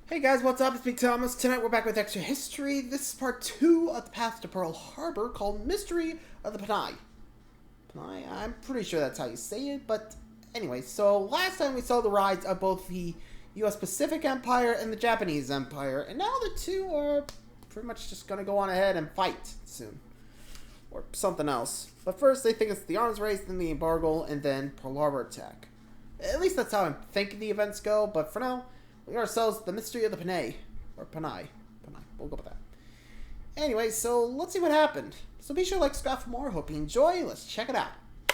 Hey guys, what's up? It's Big Thomas. Tonight we're back with extra history. This is part 2 of the path to Pearl Harbor called Mystery of the Panay. Panay? I'm pretty sure that's how you say it, but anyway, so last time we saw the rise of both the US Pacific Empire and the Japanese Empire, and now the two are pretty much just gonna go on ahead and fight soon. Or something else. But first they think it's the arms race, then the embargo, and then Pearl Harbor attack. At least that's how I'm thinking the events go, but for now, we got ourselves the mystery of the Panay. Or Panay. Panay. We'll go with that. Anyway, so let's see what happened. So be sure to like, subscribe for more. Hope you enjoy. Let's check it out.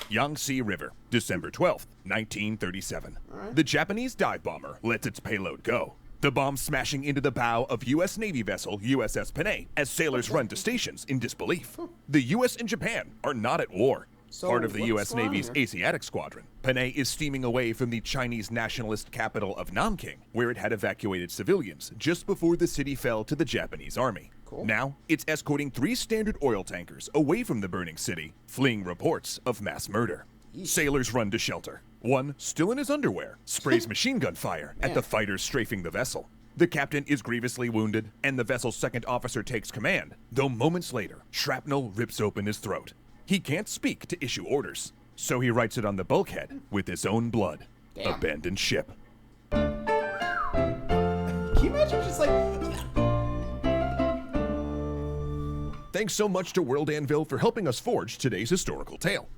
Yangtze River, December 12th, 1937. Alright. The Japanese dive bomber lets its payload go. The bomb smashing into the bow of U.S. Navy vessel USS Panay as sailors run to stations in disbelief. The U.S. and Japan are not at war. So Part of the what's U.S. going on Navy's here? Asiatic Squadron, Panay is steaming away from the Chinese nationalist capital of Nanking, where it had evacuated civilians just before the city fell to the Japanese army. Cool. Now, it's escorting 3 standard oil tankers away from the burning city, fleeing reports of mass murder. Sailors run to shelter. One, still in his underwear, sprays machine gun fire at the fighters strafing the vessel. The captain is grievously wounded, and the vessel's second officer takes command, though moments later, shrapnel rips open his throat. He can't speak to issue orders, so he writes it on the bulkhead with his own blood. Damn. Abandoned ship. Can you imagine just like... Thanks so much to World Anvil for helping us forge today's historical tale.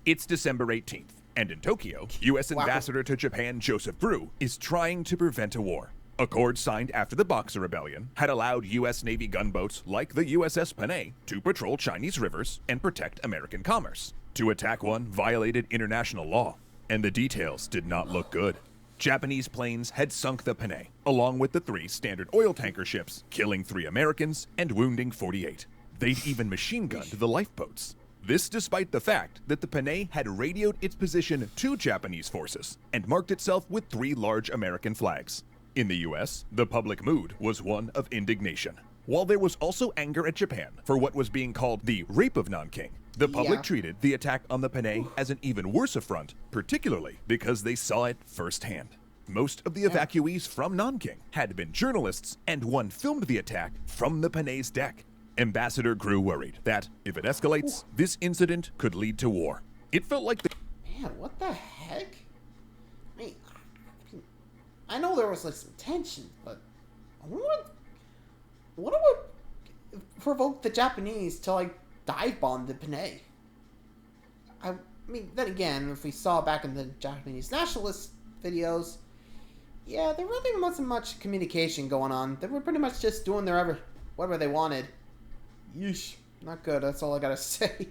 It's December 18th, and in Tokyo, U.S. Wow. Ambassador to Japan Joseph Grew is trying to prevent a war. Accords signed after the Boxer Rebellion had allowed U.S. Navy gunboats like the USS Panay to patrol Chinese rivers and protect American commerce. To attack one violated international law, and the details did not look good. Japanese planes had sunk the Panay, along with the 3 standard oil tanker ships, killing 3 Americans and wounding 48. They'd even machine-gunned the lifeboats. This despite the fact that the Panay had radioed its position to Japanese forces and marked itself with 3 large American flags. In the US, the public mood was one of indignation. While there was also anger at Japan for what was being called the Rape of Nanking, the public Yeah. treated the attack on the Panay as an even worse affront, particularly because they saw it firsthand. Most of the evacuees from Nanking had been journalists, and one filmed the attack from the Panay's deck. Ambassador Grew worried that, if it escalates, this incident could lead to war. It felt like the Man, what the heck? I know there was like some tension, but what would provoke the Japanese to like dive bomb the Panay? I mean, then again, if we saw back in the Japanese nationalist videos, yeah, there really wasn't much communication going on. They were pretty much just doing whatever they wanted. Yeesh, not good. That's all I gotta say.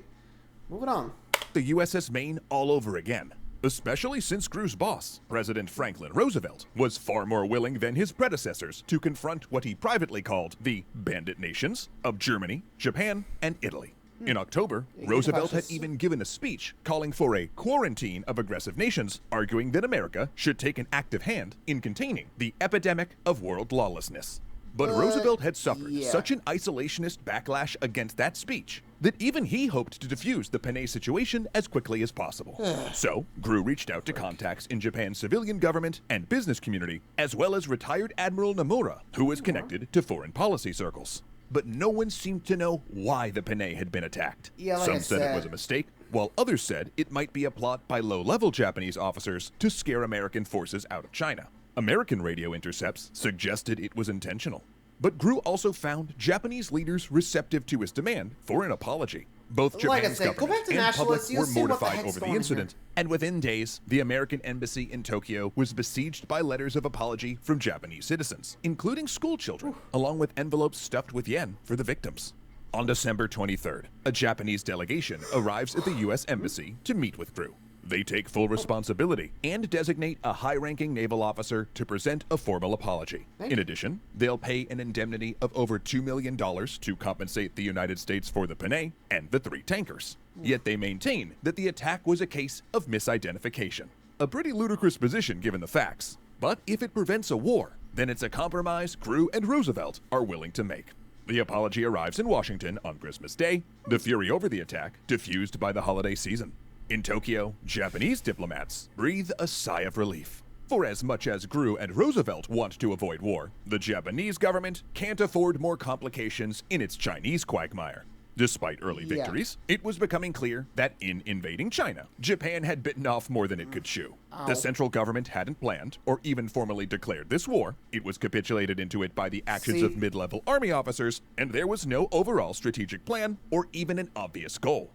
Moving on. USS Maine all over again, especially since Grew's boss, President Franklin Roosevelt, was far more willing than his predecessors to confront what he privately called the bandit nations of Germany, Japan, and Italy. In October, Roosevelt had even given a speech calling for a quarantine of aggressive nations, arguing that America should take an active hand in containing the epidemic of world lawlessness. But Roosevelt had suffered such an isolationist backlash against that speech that even he hoped to defuse the Panay situation as quickly as possible. So, Grew reached out to contacts in Japan's civilian government and business community, as well as retired Admiral Nomura, who was connected to foreign policy circles. But no one seemed to know why the Panay had been attacked. Yeah, like Some I said it was said. a mistake, while others said it might be a plot by low-level Japanese officers to scare American forces out of China. American radio intercepts suggested it was intentional. But Grew also found Japanese leaders receptive to his demand for an apology. Both Like I Japan's said, go government back to and nationalists, public you'll were see what the mortified heck's over the going on incident, and within days, the American embassy in Tokyo was besieged by letters of apology from Japanese citizens, including school children, along with envelopes stuffed with yen for the victims. On December 23rd, a Japanese delegation arrives at the U.S. Embassy to meet with Grew. They take full responsibility and designate a high-ranking naval officer to present a formal apology. In addition, they'll pay an indemnity of over $2 million to compensate the United States for the Panay and the 3 tankers. Yet they maintain that the attack was a case of misidentification. A pretty ludicrous position given the facts. But if it prevents a war, then it's a compromise Grew and Roosevelt are willing to make. The apology arrives in Washington on Christmas Day, the fury over the attack diffused by the holiday season. In Tokyo, Japanese diplomats breathe a sigh of relief. For as much as Grew and Roosevelt want to avoid war, the Japanese government can't afford more complications in its Chinese quagmire. Despite early victories, it was becoming clear that in invading China, Japan had bitten off more than it could chew. The central government hadn't planned or even formally declared this war. It was capitulated into it by the actions of mid-level army officers, and there was no overall strategic plan or even an obvious goal.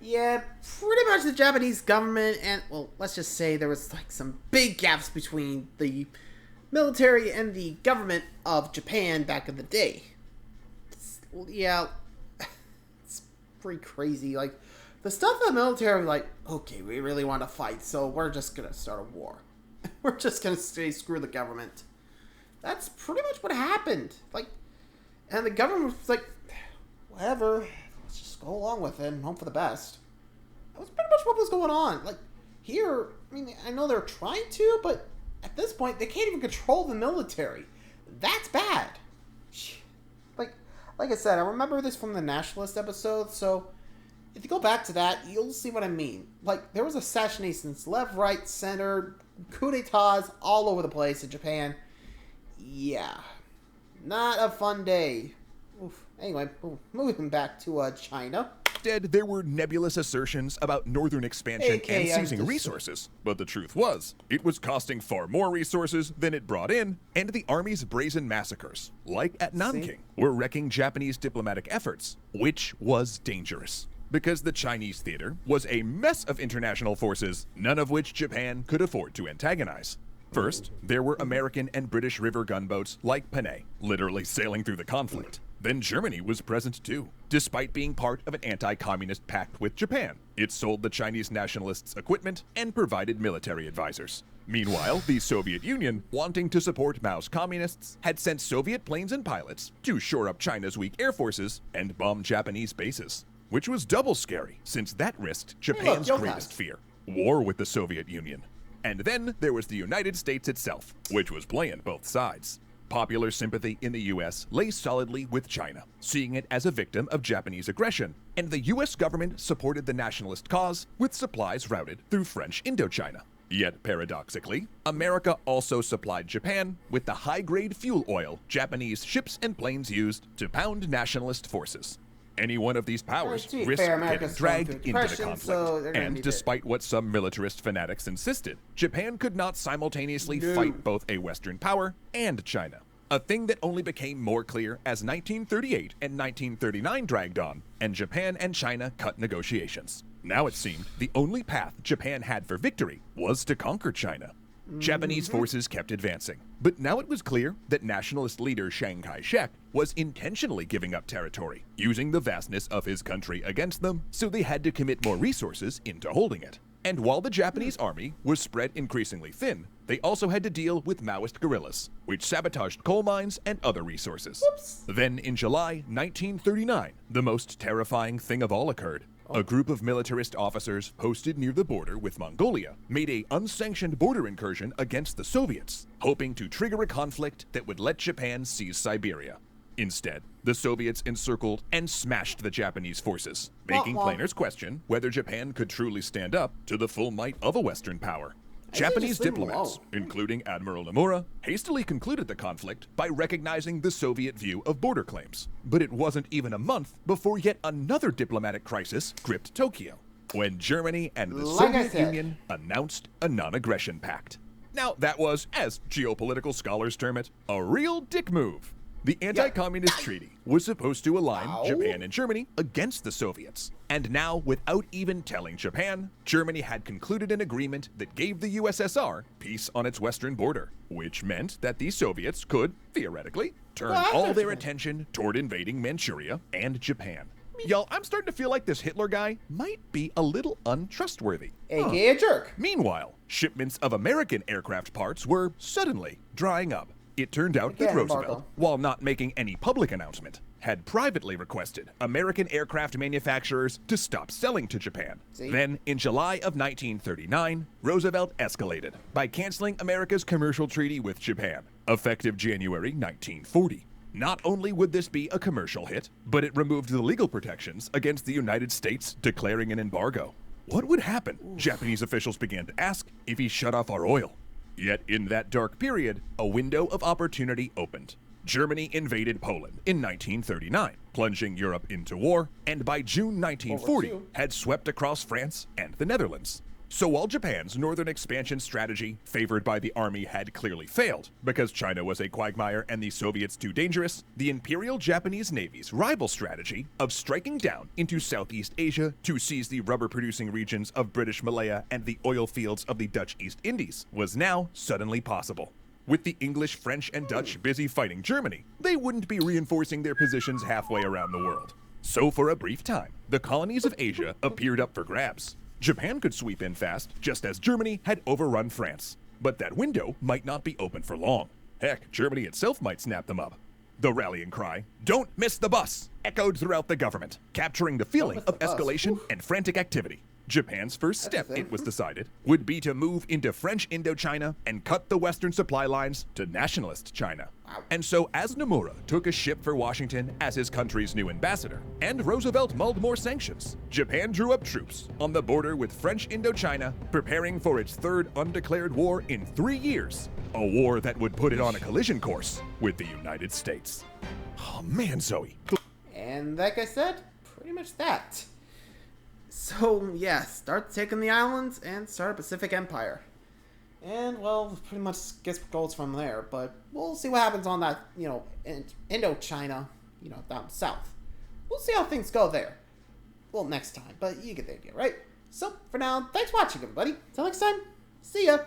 Yeah, pretty much the Japanese government and, well, let's just say there was like some big gaps between the military and the government of Japan back in the day. It's pretty crazy. Like, the stuff in the military was like, okay, we really want to fight, so we're just going to start a war. We're just going to say screw the government. That's pretty much what happened. Like, and the government was like, whatever, let's just go along with it and hope for the best. That was pretty much what was going on. Like, here, I mean, I know they're trying to, but at this point, they can't even control the military. That's bad. Like I said, I remember this from the Nationalist episode, so if you go back to that, you'll see what I mean. Like, there was assassinations left, right, center, coup d'etats all over the place in Japan. Yeah. Not a fun day. Oof. Anyway, moving back to China. Instead, there were nebulous assertions about northern expansion and seizing resources. But the truth was, it was costing far more resources than it brought in, and the army's brazen massacres, like at Nanking, were wrecking Japanese diplomatic efforts, which was dangerous. Because the Chinese theater was a mess of international forces, none of which Japan could afford to antagonize. First, there were American and British river gunboats like Panay, literally sailing through the conflict. Then Germany was present too. Despite being part of an anti-communist pact with Japan, it sold the Chinese nationalists equipment and provided military advisors. Meanwhile, the Soviet Union, wanting to support Mao's communists, had sent Soviet planes and pilots to shore up China's weak air forces and bomb Japanese bases. Which was double scary, since that risked Japan's greatest fear, war with the Soviet Union. And then there was the United States itself, which was playing both sides. Popular sympathy in the US lay solidly with China, seeing it as a victim of Japanese aggression, and the US government supported the nationalist cause with supplies routed through French Indochina. Yet paradoxically, America also supplied Japan with the high-grade fuel oil Japanese ships and planes used to pound nationalist forces. Any one of these powers risked getting dragged into the conflict, and despite what some militarist fanatics insisted, Japan could not simultaneously fight both a Western power and China. A thing that only became more clear as 1938 and 1939 dragged on, and Japan and China cut negotiations. Now it seemed the only path Japan had for victory was to conquer China. Japanese forces kept advancing, but now it was clear that nationalist leader Chiang Kai-shek was intentionally giving up territory, using the vastness of his country against them, so they had to commit more resources into holding it. And while the Japanese army was spread increasingly thin, they also had to deal with Maoist guerrillas, which sabotaged coal mines and other resources. Then in July 1939, the most terrifying thing of all occurred. A group of militarist officers posted near the border with Mongolia made an unsanctioned border incursion against the Soviets, hoping to trigger a conflict that would let Japan seize Siberia. Instead, the Soviets encircled and smashed the Japanese forces, making planners question whether Japan could truly stand up to the full might of a Western power. Japanese diplomats, including Admiral Nomura, hastily concluded the conflict by recognizing the Soviet view of border claims. But it wasn't even a month before yet another diplomatic crisis gripped Tokyo, when Germany and the Soviet Union announced a non-aggression pact. Now, that was, as geopolitical scholars term it, a real dick move. The anti-communist treaty was supposed to align Japan and Germany against the Soviets. And now, without even telling Japan, Germany had concluded an agreement that gave the USSR peace on its western border, which meant that the Soviets could, theoretically, turn all their attention toward invading Manchuria and Japan. Y'all, I'm starting to feel like this Hitler guy might be a little untrustworthy. AKA a jerk. Meanwhile, shipments of American aircraft parts were suddenly drying up. It turned out that Roosevelt, while not making any public announcement, had privately requested American aircraft manufacturers to stop selling to Japan. Then, in July of 1939, Roosevelt escalated by canceling America's commercial treaty with Japan, effective January 1940. Not only would this be a commercial hit, but it removed the legal protections against the United States declaring an embargo. What would happen, Japanese officials began to ask, if he shut off our oil? Yet in that dark period, a window of opportunity opened. Germany invaded Poland in 1939, plunging Europe into war, and by June 1940 had swept across France and the Netherlands. So while Japan's northern expansion strategy, favored by the army, had clearly failed, because China was a quagmire and the Soviets too dangerous, the Imperial Japanese Navy's rival strategy of striking down into Southeast Asia to seize the rubber-producing regions of British Malaya and the oil fields of the Dutch East Indies was now suddenly possible. With the English, French, and Dutch busy fighting Germany, they wouldn't be reinforcing their positions halfway around the world. So for a brief time, the colonies of Asia appeared up for grabs. Japan could sweep in fast, just as Germany had overrun France. But that window might not be open for long. Heck, Germany itself might snap them up. The rallying cry, "Don't miss the bus," echoed throughout the government, capturing the feeling of escalation and frantic activity. Japan's first step, it was decided, would be to move into French Indochina and cut the Western supply lines to nationalist China. And so as Nomura took a ship for Washington as his country's new ambassador, and Roosevelt mulled more sanctions, Japan drew up troops on the border with French Indochina, preparing for its third undeclared war in 3 years. A war that would put it on a collision course with the United States. Oh man, Zoe. And like I said, pretty much that. So, yeah, start taking the islands and start a Pacific Empire. And, well, pretty much gets goals from there. But we'll see what happens on that, in Indochina, down south. We'll see how things go there. Well, next time, but you get the idea, right? So, for now, thanks for watching, everybody. Till next time, see ya!